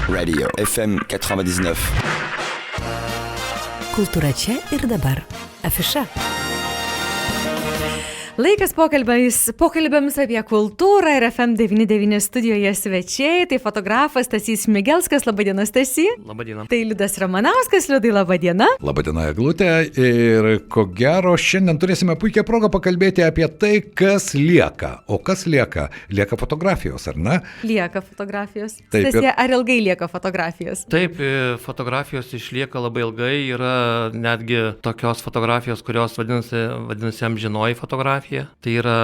Radio FM 99. Kultūra čia ir dabar. Afiša. Laikas pokalbėms apie kultūrą ir FM99 studijoje svečiai. Tai fotografas Stasys Šmigelskas. Labadiena, Stasy. Labadiena. Tai Liudas Ramanauskas. Liudai, labadiena. Labadiena, Eglutė. Ir ko gero, šiandien turėsime puikią progą pakalbėti apie tai, kas lieka. O kas lieka? Lieka fotografijos, ar ne? Lieka fotografijos. Taip, Stasy, ar ilgai lieka fotografijos? Taip, fotografijos išlieka labai ilgai. Yra netgi tokios fotografijos, kurios vadinasi amžinoji fotografija. Tai yra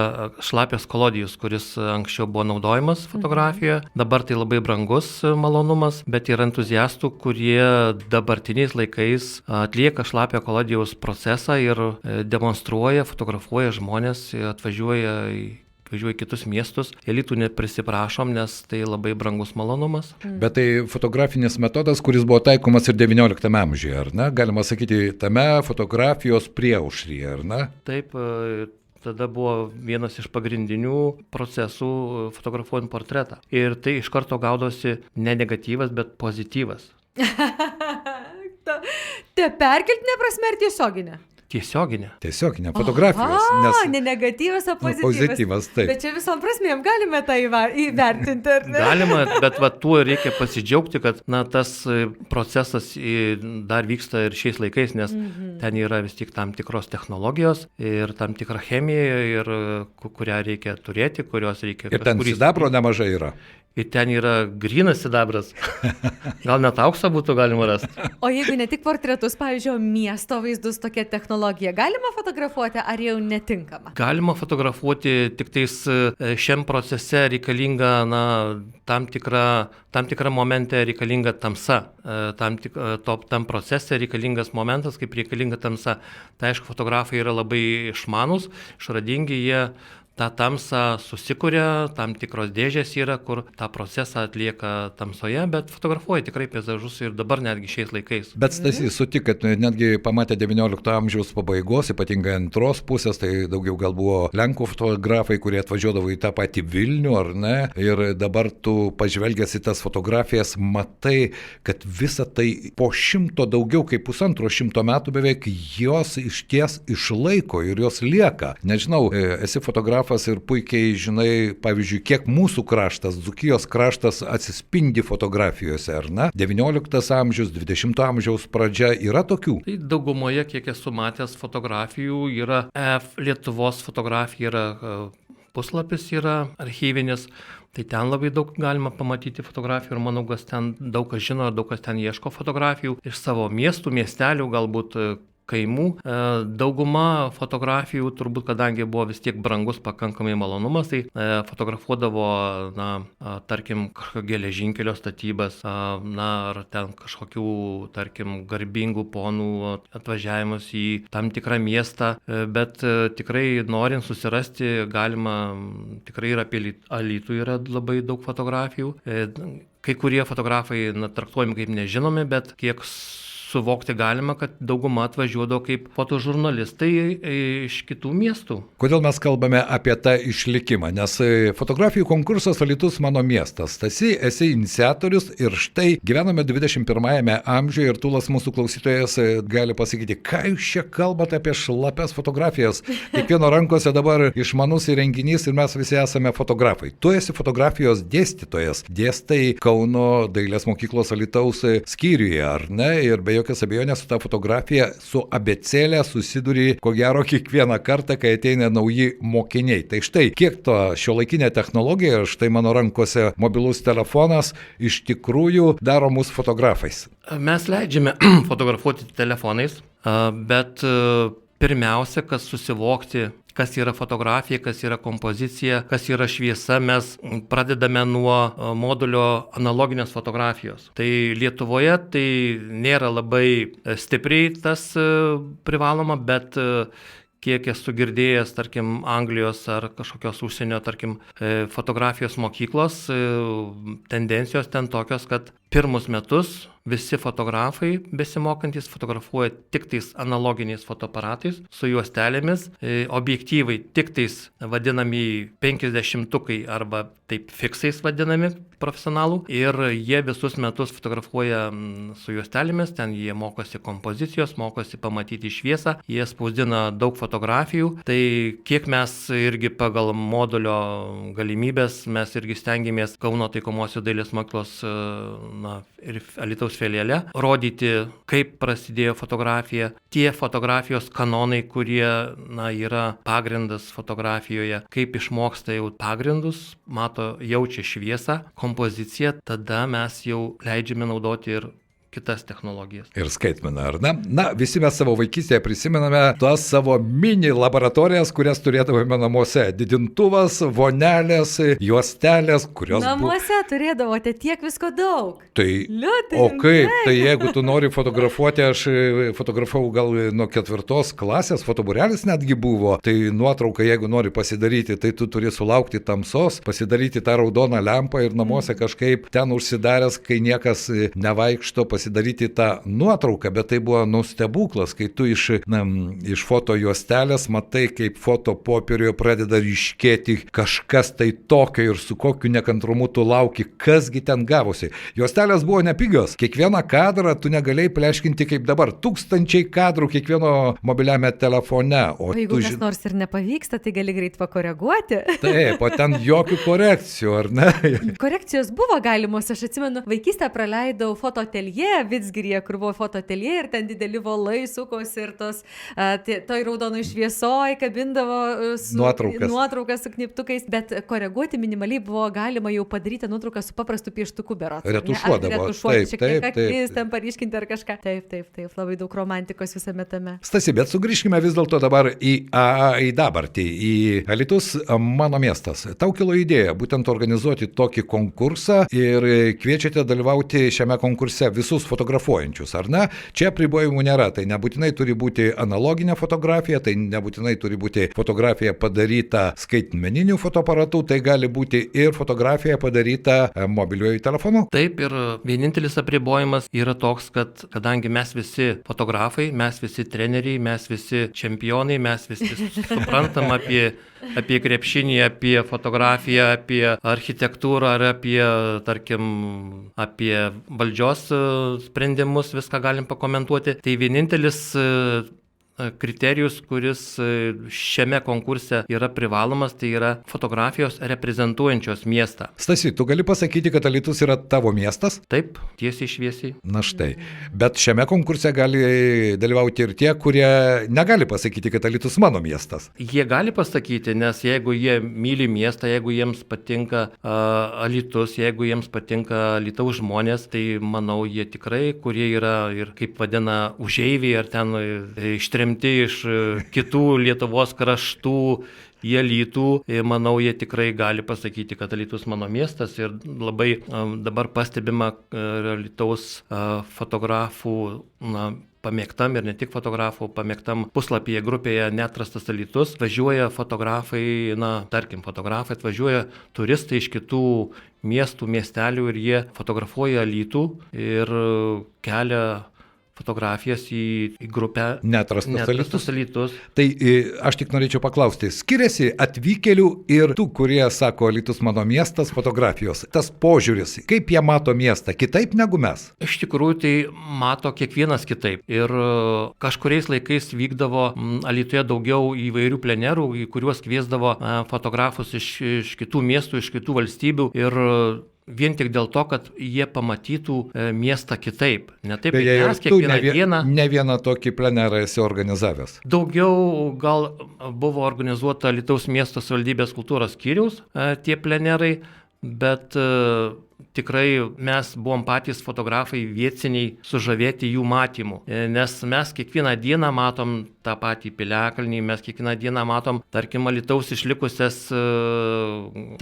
šlapias kolodijus, kuris anksčiau buvo naudojamas fotografijoje. Dabar tai labai brangus malonumas, bet yra entuziastų, kurie dabartiniais laikais atlieka šlapio kolodijaus procesą ir demonstruoja, fotografuoja žmonės, atvažiuoja į kitus miestus. Elitų neprisiprašom, nes tai labai brangus malonumas. Bet tai fotografinis metodas, kuris buvo taikomas ir XIX amžiuje, ar ne? Galima sakyti, tame fotografijos priešaušryje, ar ne? Taip, tada buvo vienas iš pagrindinių procesų fotografuojant portretą. Ir tai iš karto gaudosi ne negatyvas, bet pozityvas. Te perkeltinė prasme ar tiesioginė? Tiesioginė fotografijos. Ne negatyvas, o pozityvas. Pozityvas, taip. Bet čia visom prasmėm galime tą įvertinti, ar ne? Galima, bet tuo reikia pasidžiaugti, kad tas procesas dar vyksta ir šiais laikais, nes ten yra vis tik tam tikros technologijos ir tam tikra chemija, kurią reikia turėti, kurios reikia... Ir ten sidabro nemažai yra. Ir ten yra grynas sidabras. Gal net auksą būtų galima rasti. O jeigu ne tik portretus, pavyzdžiui, miesto vaizdus, tokia technologija, galima fotografuoti ar jau netinkama? Galima fotografuoti, tik tais šiam procese reikalinga, tam tikra momente reikalinga tamsa. Tam procese reikalingas momentas, kaip reikalinga tamsa. Tai aišku, fotografai yra labai išmanus, išradingi, jie tą tamsą susikuria, tam tikros dėžės yra, kur tą procesą atlieka tamsoje, bet fotografuoja tikrai peizažus ir dabar netgi šiais laikais. Bet Stasys, sutik, kad netgi pamatė XIX amžiaus pabaigos, ypatingai antros pusės, tai daugiau gal buvo Lenkų fotografai, kurie atvažiuodavo į tą patį Vilnių, ar ne? Ir dabar tu pažvelgęs į tas fotografijas, matai, kad visa tai po daugiau kaip 150 metų beveik jos išties išlaiko ir jos lieka. Nežinau, esi fotografas ir puikiai žinai, pavyzdžiui, kiek mūsų kraštas, Dzūkijos kraštas atsispindi fotografijose, ar ne? 19 amžius, 20 amžiaus pradžia yra tokių? Tai daugumoje, kiek esu matęs fotografijų, yra Lietuvos fotografija, yra puslapis, yra archyvinis. Tai ten labai daug galima pamatyti fotografijų ir manau, kas ten daug kas žino, daug kas ten ieško fotografijų iš savo miestų, miestelių, galbūt kaimų. Dauguma fotografijų, turbūt, kadangi buvo vis tiek brangus pakankamai malonumas, tai fotografuodavo, tarkim, kažkokio geležinkelio statybas, ar ten kažkokių, tarkim, garbingų ponų atvažiavimus į tam tikrą miestą, bet tikrai norint susirasti, galima, tikrai ir apie Alytų yra labai daug fotografijų. Kai kurie fotografai traktuojami kaip nežinomi, bet kiek suvokti galima, kad dauguma atvažiuodavo kaip fotožurnalistai iš kitų miestų. Kodėl mes kalbame apie tą išlikimą? Nes fotografijų konkursas Alytus mano miestas. Stasy, esi iniciatorius ir štai gyvename 21 amžiuje ir Tūlas mūsų klausytojas gali pasakyti, ką jūs čia kalbate apie šlapias fotografijas. Kiekvieno rankose dabar išmanus įrenginys ir mes visi esame fotografai. Tu esi fotografijos dėstytojas. Dėstai Kauno dailės mokyklos Alytaus skyriuje, ar ne? Ir be jokios abejonės su ta fotografija, su abėcėlė susiduri, ko gero, kiekvieną kartą, kai ateina nauji mokiniai. Tai štai, kiek to šiuolaikinė technologija, štai mano rankose mobilus telefonas, iš tikrųjų daro mus fotografais. Mes leidžiame fotografuoti telefonais, bet pirmiausia, kad susivokti, kas yra fotografija, kas yra kompozicija, kas yra šviesa, mes pradedame nuo modulio analoginės fotografijos. Tai Lietuvoje tai nėra labai stipriai tas privaloma, bet kiek esu girdėjęs, tarkim, Anglijos ar kažkokios užsienio, tarkim, fotografijos mokyklos, tendencijos ten tokios, kad pirmus metus visi fotografai besimokantys fotografuoja tik tais analoginiais fotoaparatais su juostelėmis, objektyvai tik tais vadinami 50-tukai arba taip fiksais vadinami profesionalų ir jie visus metus fotografuoja su juostelėmis, ten jie mokosi kompozicijos, mokosi pamatyti šviesą, jie spausdina daug fotografijų, tai kiek mes irgi pagal modulio galimybės mes irgi stengiamės Kauno taikomosios dailės mokyklos ir Alytaus filiale rodyti, kaip prasidėjo fotografija, tie fotografijos kanonai, kurie yra pagrindas fotografijoje, kaip išmoksta jau pagrindus, jaučia šviesą, kompoziciją, tada mes jau leidžiame naudoti ir kitas technologijas. Ir skaitmeną, ar ne? Na, visi mes savo vaikystėje prisimename tas savo mini laboratorijas, kurias turėdavome namuose. Didintuvas, vonelės, juostelės, kurios namuose turėdavote tiek visko daug. Tai, o kaip? Tai jeigu tu nori fotografuoti, aš fotografavau gal nuo 4 klasės, fotoburelis netgi buvo, tai nuotrauką, jeigu nori pasidaryti, tai tu turi sulaukti tamsos, pasidaryti tą raudoną lempą ir namuose kažkaip ten užsidaręs, kai niekas nevaikšto, pasidaryti tą nuotrauką, bet tai buvo stebuklas, kai tu iš foto juostelės matai, kaip foto popieriuje pradeda ryškėti kažkas tai tokio ir su kokiu nekantrumu tu lauki, kasgi ten gavosi. Juostelės buvo nepigios, kiekvieną kadrą tu negalėjai pleškinti kaip dabar, 1000 kadrų kiekvieno mobiliame telefone. O jeigu kas nors ir nepavyksta, tai gali greit pakoreguoti. Taip, o ten jokių korekcijų, ar ne? Korekcijos buvo galimos, aš atsimenu, vaikystę praleidau fotoateljė Vidzgiryje, kur buvo fotoateljė ir ten dideli volai sukosi ir toj raudonoj šviesoj kabindavo nuotraukas su kniptukais, bet koreguoti minimaliai buvo galima jau padaryti nuotrauką su paprastu pieštuku berods. Retušuodavo. Šiek tiek akis, ten paryškinti ar kažką. Taip, labai daug romantikos visame tame. Stasi, bet sugrįžkime vis dėlto dabar į dabartį, į Alytus mano miestas. Tau kilo idėja būtent organizuoti tokį konkursą ir kviečiate dalyvauti šiame konkurse visus fotografuojančius, ar ne? Čia apribojimų nėra, tai nebūtinai turi būti analoginė fotografija, tai nebūtinai turi būti fotografija padaryta skaitmeniniu fotoaparatu, tai gali būti ir fotografija padaryta mobiliuoju telefonu. Taip, ir vienintelis apribojimas yra toks, kad kadangi mes visi fotografai, mes visi treneriai, mes visi čempionai, mes visi suprantam apie krepšinį, apie fotografiją, apie architektūrą ar apie valdžios sprendimus, viską galim pakomentuoti. Tai vienintelis kriterijus, kuris šiame konkurse yra privalomas, tai yra fotografijos reprezentuojančios miestą. Stasi, tu gali pasakyti, kad Alytus yra tavo miestas? Taip, tiesiai šviesiai. Na štai. Bet šiame konkurse gali dalyvauti ir tie, kurie negali pasakyti, kad Alytus mano miestas. Jie gali pasakyti, nes jeigu jie myli miestą, jeigu jiems patinka Alytus, jeigu jiems patinka Alytaus žmonės, tai manau, jie tikrai, kurie yra ir kaip vadina užeiviai ar ten ištremti iš kitų Lietuvos kraštų į Alytų, manau, jie tikrai gali pasakyti, kad Alytus mano miestas ir labai dabar pastebima Alytaus fotografų pamėgtam ir ne tik fotografų, pamėgtam puslapyje grupėje Neatrastas Alytus. Važiuoja fotografai, tarkim, fotografai atvažiuoja turistai iš kitų miestų, miestelių ir jie fotografuoja Alytų ir kelia fotografijas į grupę Neatrastas Alytus. Tai aš tik norėčiau paklausti, skiriasi atvykėlių ir tų, kurie sako Alytus mano miestas fotografijos. Tas požiūris, kaip jie mato miestą, kitaip negu mes? Iš tikrųjų, tai mato kiekvienas kitaip. Ir kažkuriais laikais vykdavo Alytuje daugiau įvairių plenerų, į kuriuos kviesdavo fotografus iš kitų miestų, iš kitų valstybių. Ir vien tik dėl to, kad jie pamatytų miestą kitaip. Ne taip, kaip mes kiekvieną dieną. Ne vieną tokį plenerą esi organizavęs. Daugiau gal buvo organizuota Alytaus miesto savivaldybės kultūros skyriaus tie plenerai, bet tikrai mes buvom patys fotografai vietiniai sužavėti jų matymų, nes mes kiekvieną dieną matom tą patį piliakalnį, mes kiekvieną dieną matom, tarkim, Alytaus išlikusias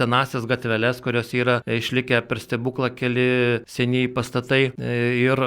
senasias gatveles, kurios yra išlikę per stebuklą keli seniai pastatai ir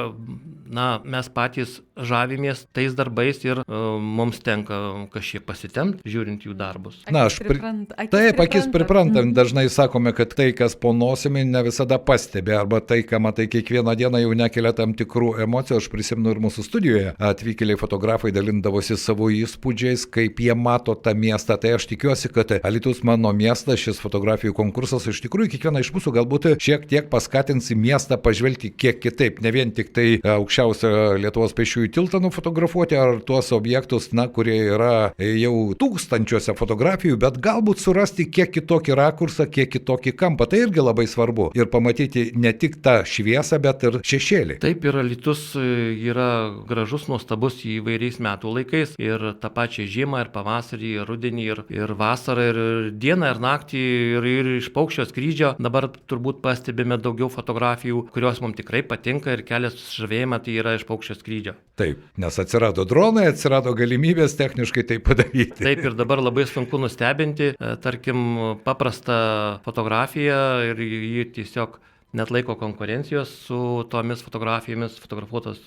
mes patys žavimės tais darbais ir mums tenka kažkiek pasitemti, žiūrint jų darbus. Taip, akis priprantam. Dažnai sakome, kad tai, kas po nosimi, ne visada pastebi, arba tai, ką matai kiekvieną dieną, jau nekelia tam tikrų emocijų. Aš prisimenu ir mūsų studijoje atvykėliai fotografai dalindavosi savo įspūdžiais, kaip jie mato tą miestą. Tai aš tikiuosi, kad Alytus mano miestas, šis fotografijų konkursas iš tikrųjų kiekvieną iš mūsų galbūt šiek tiek paskatins į miestą pažvelgti kiek kitaip, ne vien tik tai aukščiausią Lietuvos pėsčiųjų tiltą nufotografuoti ar tuos objektus, kurie yra jau tūkstančiuose fotografijų, bet galbūt surasti kiek kitokį rakursą, kiek kitokį kampą. Tai irgi labai svarbu. Ir pamatyti ne tik tą šviesą, bet ir šešėlį. Taip, ir Alytus yra gražus, nuostabus įvairiais metų laikais. Ir tą pačią žiemą, ir pavasarį, ir rudenį, ir vasarą, ir dieną, ir naktį, ir iš paukščio skrydžio. Dabar turbūt pastebime daugiau fotografijų, kurios mums tikrai patinka ir kelia susižavėjimą, tai yra iš paukščio skrydžio. Taip, nes atsirado dronai, atsirado galimybės techniškai tai padaryti. Taip, ir dabar labai sunku nustebinti, tarkim, paprastą fotografiją ir jį tiesiog net laiko konkurencijos su tomis fotografijomis fotografuotos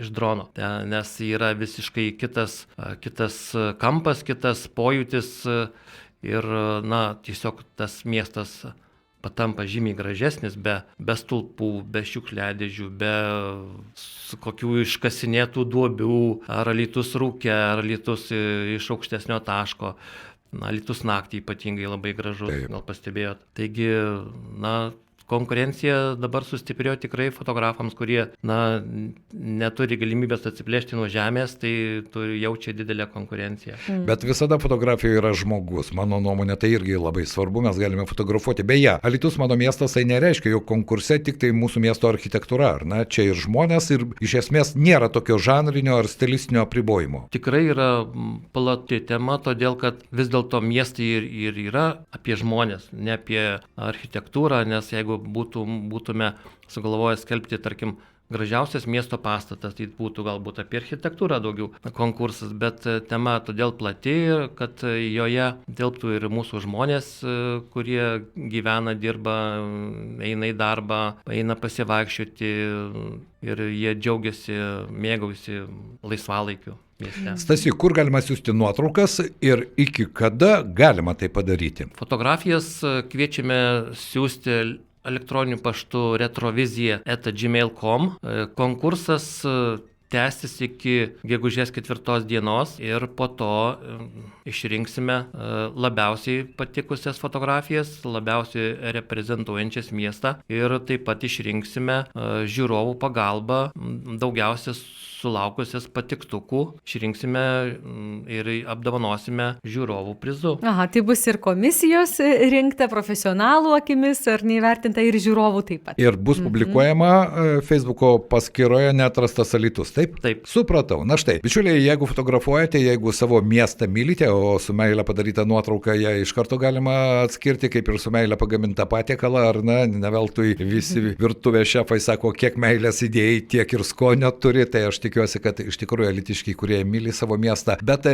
iš drono, nes yra visiškai kitas kampas, kitas pojūtis ir, tiesiog tas miestas patampa žymiai gražesnis, be stulpų, be šiukšliadėžių, be kokių iškasinėtų duobių, ar Alytus rūke, ar Alytus iš aukštesnio taško. Alytus naktį ypatingai labai gražus, gal pastebėjot. Taigi, konkurencija dabar sustiprėjo tikrai fotografams, kurie neturi galimybės atsiplėšti nuo žemės, tai jaučia didelę konkurenciją. Bet visada fotografijoje yra žmogus. Mano nuomonė, tai irgi labai svarbu, mes galime fotografuoti. Beje, Alytus mano miestas, tai nereiškia, jog konkurse tik tai mūsų miesto architektūra. Čia ir žmonės, ir iš esmės nėra tokio žanrinio ar stilistinio apribojimo. Tikrai yra plati tema, todėl kad vis dėlto miestai ir yra apie žmonės, ne apie architektūrą, nes jeigu būtume sugalvoję skelbti, tarkim, gražiausias miesto pastatas, tai būtų galbūt apie architektūrą daugiau konkursas, bet tema todėl plati, kad joje tilptų ir mūsų žmonės, kurie gyvena, dirba, eina į darbą, eina pasivaikščioti ir jie džiaugiasi, mėgaujasi laisvalaikiu. Stasy, kur galima siųsti nuotraukas ir iki kada galima tai padaryti? Fotografijas kviečiame siųsti elektroniniu paštu retrovizija@gmail.com. Konkursas tęsis iki gegužės 4 dienos ir po to išrinksime labiausiai patikusias fotografijas, labiausiai reprezentuojančias miestą ir taip pat išrinksime žiūrovų pagalba daugiausia sulaukusias patiktukų, išrinksime ir apdovanosime žiūrovų prizu. Aha, tai bus ir komisijos rinkta profesionalų akimis, ar neįvertinta ir žiūrovų taip pat. Ir bus publikuojama Facebooko paskyroje Neatrastas Alytus, taip? Taip. Supratau. Na štai, bičiuliai, jeigu fotografuojate, jeigu savo miestą mylite, o su meile padarytą nuotrauką, ją iš karto galima atskirti, kaip ir su meile pagamintą patiekalą, ar ne veltui visi virtuvės šefai sako, kiek meilės idėjai, tiek ir skonio turi, tai aš tikiuosi, kad iš tikrųjų alytiškiai, kurie myli savo miestą. Bet,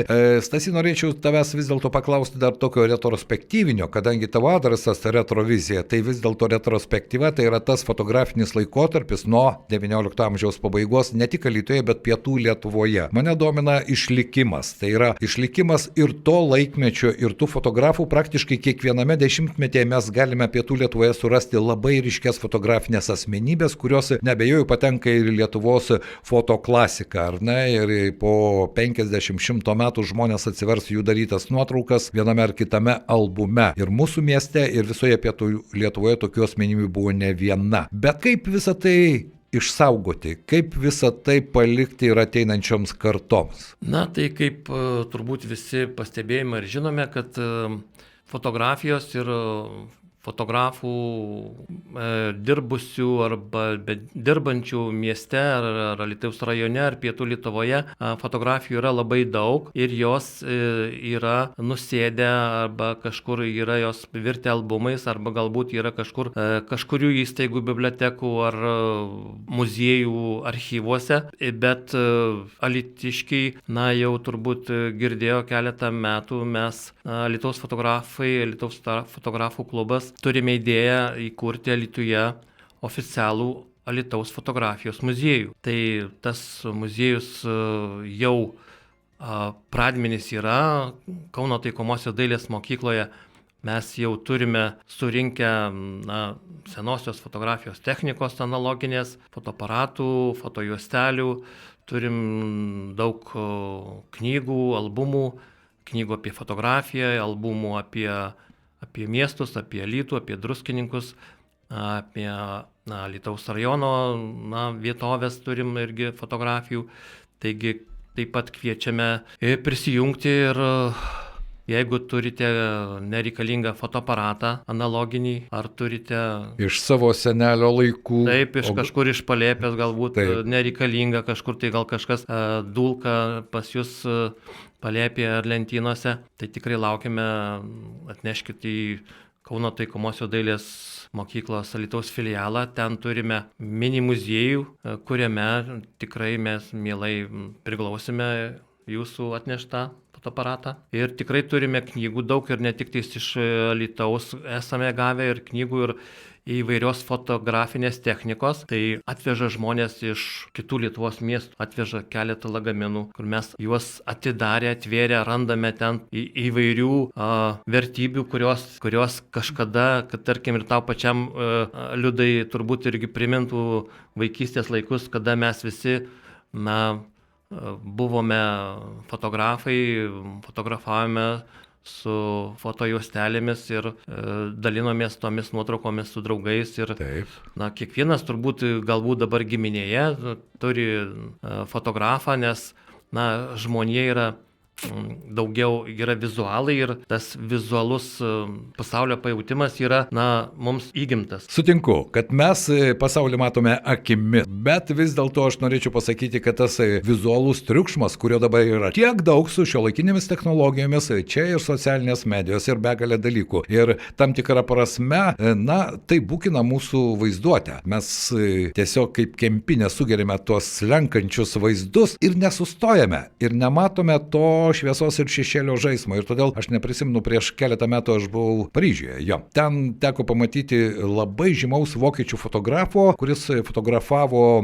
Stasy, norėčiau tavęs vis dėlto paklausti dar tokio retrospektyvinio, kadangi tavo adresas retrovizija, tai vis dėlto retrospektyva, tai yra tas fotografinis laikotarpis nuo XIX amžiaus pabaigos, ne tik Alytuje, bet pietų Lietuvoje. Mane domina išlikimas. Tai yra išlikimas ir to laikmečio, ir tų fotografų praktiškai kiekviename dešimtmetyje mes galime pietų Lietuvoje surasti labai ryškias fotografinės asmenybės, kurios neabejoju patenka ir Lietuvos fotoklasiką, ar ne? Ir po 50-100 metų žmonės atsivers jų darytas nuotraukas viename ar kitame albume. Ir mūsų mieste, ir visoje pietų Lietuvoje tokių asmenybių buvo ne viena. Bet kaip visą tai išsaugoti, kaip visą tai palikti ir ateinančioms kartoms? Tai kaip turbūt visi pastebėjome ir žinome, kad fotografijos ir fotografų dirbusių arba dirbančių mieste ar Alytaus rajone ar pietų Lietuvoje fotografijų yra labai daug ir jos yra nusėdę arba kažkur yra jos virtę albumais arba galbūt yra kažkurių įstaigų bibliotekų ar muziejų archyvuose, bet alytiškiai, jau turbūt girdėjo keletą metų, mes Alytaus fotografai, Alytaus fotografų klubas turime idėją įkurti Alytuje oficialų Alytaus fotografijos muziejų. Tai tas muziejus jau pradmenys yra Kauno taikomosios dailės mokykloje. Mes jau turime surinkę senosios fotografijos technikos analoginės, fotoaparatų, fotojuostelių, turim daug knygų, albumų, knygų apie fotografiją, albumų apie miestus, apie Alytų, apie Druskininkus, apie Alytaus rajono vietovės turim irgi fotografijų. Taigi taip pat kviečiame prisijungti ir jeigu turite nereikalingą fotoaparatą analoginį, ar turite iš savo senelio laikų. Taip, kažkur iš palėpės galbūt nereikalinga, kažkur tai gal kažkas dulka pas jūs palėpėje ar lentynose, tai tikrai laukiame, atneškite į Kauno taikomosios dailės mokyklos Alytaus filialą. Ten turime mini muziejų, kuriame tikrai mes mielai priglausime jūsų atneštą fotoaparatą. Ir tikrai turime knygų daug ir ne tik tais iš Alytaus esame gavę ir knygų ir įvairios fotografinės technikos. Tai atveža žmonės iš kitų Lietuvos miestų, atveža keletą lagaminų, kur mes juos atidarę, atvėrę, randame ten įvairių vertybių, kurios kažkada, kad tarkim ir tau pačiam Liudai turbūt irgi primintų vaikystės laikus, kada mes visi buvome fotografai, fotografavome su fotojuostelėmis ir dalinomės tomis nuotraukomis su draugais. Ir kiekvienas turbūt galbūt dabar giminėje turi fotografą, nes žmonija yra daugiau yra vizualai ir tas vizualus pasaulio pajautimas yra mums įgimtas. Sutinku, kad mes pasaulį matome akimi, bet vis dėlto aš norėčiau pasakyti, kad tas vizualus triukšmas, kurio dabar yra tiek daug su šiuolaikinėmis technologijomis, čia ir socialinės medijos ir begalė dalykų. Ir tam tikrą prasme, tai būkina mūsų vaizduotę. Mes tiesiog kaip kempinė sugerime tuos slenkančius vaizdus ir nesustojame ir nematome to šviesos ir šešėlio žaismo. Ir todėl aš neprisimenu, prieš keletą metų aš buvau Paryžiuje. Ten teko pamatyti labai žymaus vokiečių fotografo, kuris fotografavo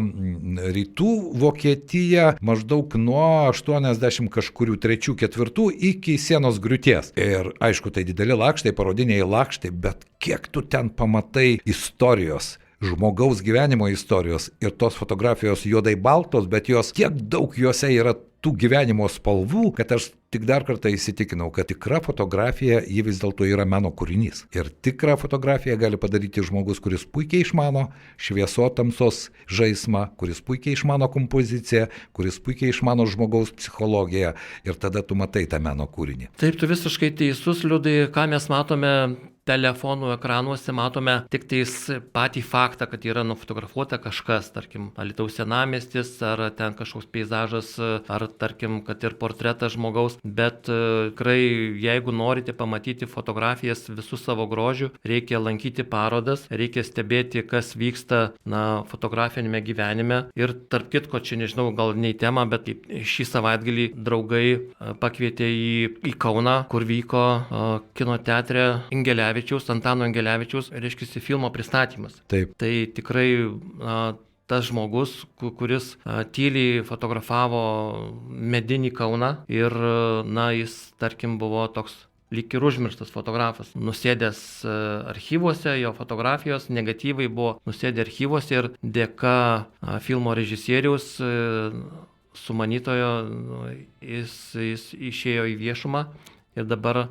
rytų Vokietiją maždaug nuo 80 kažkurių 3-4 iki sienos griūties. Ir aišku, tai dideli lakštai, parodiniai lakštai, bet kiek tu ten pamatai istorijos, žmogaus gyvenimo istorijos ir tos fotografijos juodai baltos, bet jos tiek daug juose yra tų gyvenimo spalvų, kad aš tik dar kartą įsitikinau, kad tikra fotografija ji vis dėlto yra meno kūrinys. Ir tikrą fotografiją gali padaryti žmogus, kuris puikiai išmano šviesotamsos žaismą, kuris puikiai išmano kompoziciją, kuris puikiai išmano žmogaus psichologiją ir tada tu matai tą meno kūrinį. Taip, tu visiškai teisus, Liudai, ką mes matome telefonų ekranuose, matome tik tais patį faktą, kad yra nufotografuota kažkas, tarkim, Alytaus senamiestis, ar ten kažkoks peizažas, ar tarkim, kad ir portretas žmogaus, bet tikrai, jeigu norite pamatyti fotografijas visų savo grožių, reikia lankyti parodas, reikia stebėti, kas vyksta fotografinėme gyvenime. Ir tarp kitko, čia nežinau, gal ne į temą, bet šį savaitgalį draugai pakvietė į Kauną, kur vyko kino teatre Antano Ingelevičiaus, reiškia, filmo pristatymas. Taip. Tai tikrai tas žmogus, kuris tyliai fotografavo medinį Kauną ir jis, tarkim, buvo toks lyg ir užmirštas fotografas, nusėdęs archyvuose, jo fotografijos negatyvai buvo nusėdę archyvuose ir dėka filmo režisieriaus sumanytojo jis išėjo į viešumą ir dabar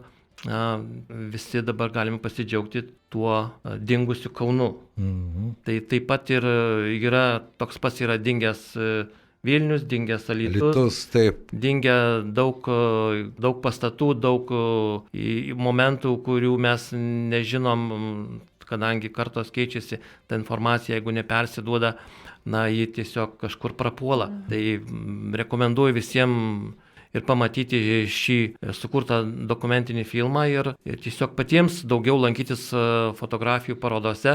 visi dabar galime pasidžiaugti tuo dingusiu Kaunu. Tai taip pat ir yra, toks pats yra dingęs Vilnius, dingęs Alytus, dingę daug pastatų, daug momentų, kurių mes nežinom, kadangi kartos keičiasi, ta informacija, jeigu nepersiduoda, ji tiesiog kažkur prapuola. Tai rekomenduoju visiems ir pamatyti šį sukurtą dokumentinį filmą ir tiesiog patiems daugiau lankytis fotografijų parodose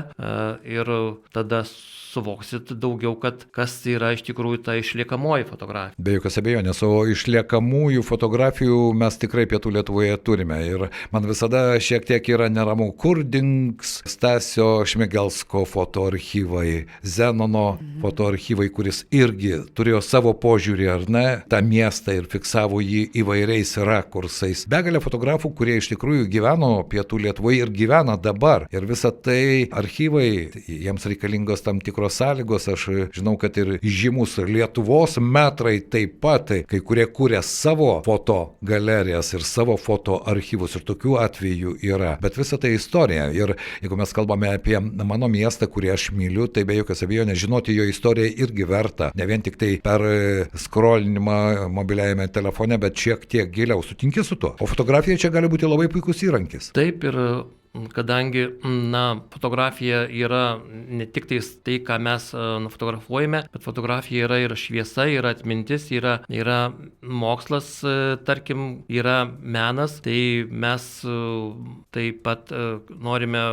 ir tada suvoksit daugiau, kas yra iš tikrųjų ta išliekamoji fotografija. Be jokios abejonės, o išliekamųjų fotografijų mes tikrai Pietų Lietuvoje turime. Ir man visada šiek tiek yra neramu, kur dings Stasio Šmigelsко fotoarchyvai, Zenono fotoarchyvai, kuris irgi turėjo savo požiūrį, ar ne, tą miestą ir fiksavo jį įvairiais rakursais. Begalė fotografų, kurie iš tikrųjų gyveno Pietų Lietuvoje ir gyvena dabar. Ir visa tai archyvai, jiems reikalingos tam tikros sąlygos. Aš žinau, kad ir žymus Lietuvos metrai taip pat, kai kurie kūrė savo fotogalerijas ir savo fotoarchyvus, ir tokių atvejų yra. Bet visa tai istorija. Ir jeigu mes kalbame apie mano miestą, kurį aš myliu, tai be jokios abejonės žinoti jo istoriją irgi verta. Ne vien tik tai per skrolinimą mobiliajame telefone, bet šiek tiek giliau. Sutinki su tuo? O fotografija čia gali būti labai puikus įrankis. Taip, ir kadangi, fotografija yra ne tik tai, ką mes nufotografuojame, bet fotografija yra ir šviesa, yra atmintis, yra mokslas, tarkim, yra menas, tai mes taip pat norime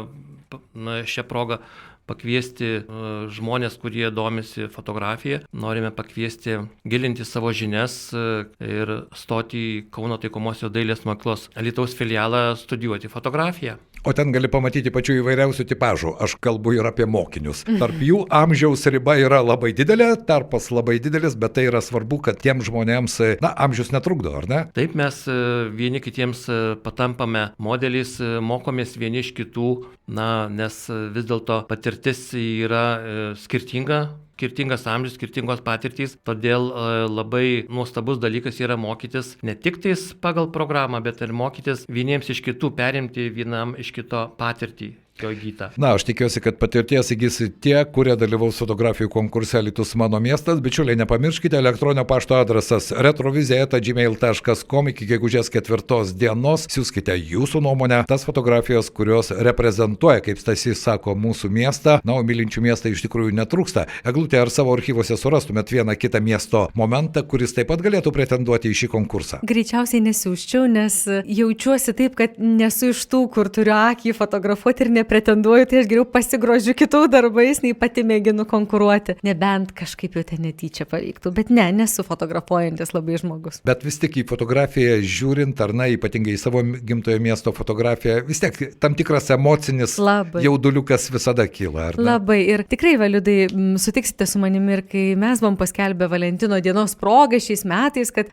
šią progą pakviesti žmonės, kurie domisi fotografija. Norime pakviesti gilinti savo žinias ir stoti į Kauno taikomosios dailės mokyklos Alytaus filialą studijuoti fotografiją. O ten gali pamatyti pačių įvairiausių tipažų. Aš kalbu ir apie mokinius. Tarp jų amžiaus riba yra labai didelė, tarpas labai didelis, bet tai yra svarbu, kad tiems žmonėms, amžius netrukdo, ar ne? Taip, mes vieni kitiems patampame modeliais, mokomės vieni iš kitų, nes vis dėlto patirtis yra skirtingas amžius, skirtingos patirtys, todėl labai nuostabus dalykas yra mokytis ne tik tais pagal programą, bet ir mokytis vieniems iš kitų, perimti vienam iš kito patirtį. Aš tikiuosi, kad patirties įgysi tie, kurie dalyvaus fotografijų konkurse Alytus mano miestas. Bičiuliai, nepamirškite, elektroninio pašto adresas retrovizija@gmail.com. Iki gegužės 4 dienos siųskite jūsų nuomonę, tas fotografijos, kurios reprezentuoja, kaip Stasys sako, mūsų miestą. O mylinčių miestą iš tikrųjų netrūksta. Eglutė, ar savo archyvose surastumėt vieną kitą miesto momentą, kuris taip pat galėtų pretenduoti į šį konkursą? Greičiausiai nesiųsčiau, nes jaučiuosi taip, kad nesu iš tų, kur turiu akį fotografuoti ir pretenduoju, tai aš geriau pasigrožiu kitų darbais, nei pati mėginu konkuruoti. Nebent kažkaip jau ten netyčia pavyktų. Bet nesu fotografuojantis labai žmogus. Bet vis tik į fotografiją žiūrint, ar ypatingai į savo gimtojo miesto fotografiją, vis tiek tam tikras emocinis jauduliukas visada kyla, ar ne? Labai. Ir tikrai, Valiudai, sutiksite su manimi, ir kai mes buvom paskelbę Valentino dienos progą šiais metais, kad,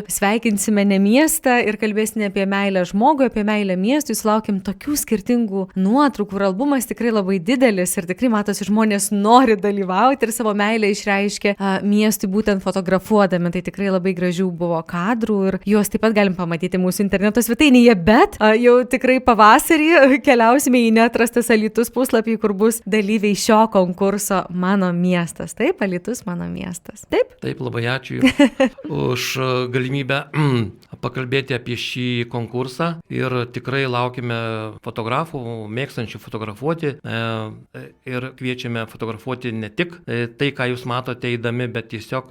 sveikinsime ne miestą ir kalbėsime apie meilę žmogui, apie meilę miestui, sulaukėm tokių skirtingų nuotraukų, ir albumas tikrai labai didelis ir tikrai matosi, žmonės nori dalyvauti ir savo meilę išreiškia miestui būtent fotografuodami. Tai tikrai labai gražių buvo kadrų ir juos taip pat galim pamatyti mūsų interneto svetainėje, bet jau tikrai pavasarį keliausime į neatrastas Alytus puslapį, kur bus dalyviai šio konkurso Mano miestas. Taip, Alytus mano miestas. Taip? Taip, labai ačiū už galimybę pakalbėti apie šį konkursą ir tikrai laukime fotografų, mėgstančių fotografuoti ir kviečiame fotografuoti ne tik tai, ką jūs matote eidami, bet tiesiog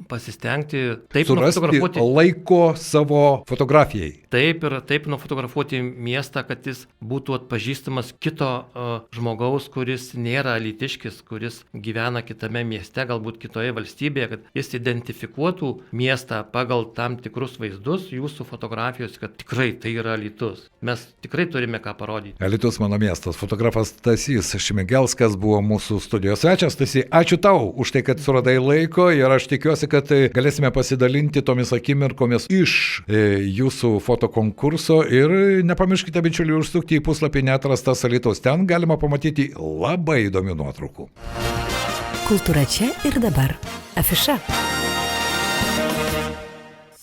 pasistengti taip nufotografuoti laiko savo fotografijai. Taip ir taip nufotografuoti miestą, kad jis būtų atpažįstamas kito žmogaus, kuris nėra alytiškis, kuris gyvena kitame mieste, galbūt kitoje valstybėje, kad jis identifikuotų miestą pagal tam tikrus vaizdus jūsų fotografijos, kad tikrai tai yra Alytus. Mes tikrai turime ką parodyti. Alytus mano miestas. Fotografas Stasys Šmigelskas buvo mūsų studijos svečias. Stasy, ačiū tau už tai, kad suradai laiko, ir aš tikiuosi, kad galėsime pasidalinti tomis akimirkomis iš jūsų fotokonkurso. Ir nepamirškite, bičiuliai, užsukti į puslapį Neatrastas Alytus. Ten galima pamatyti labai įdomių nuotraukų. Kultūra čia ir dabar. Afiša.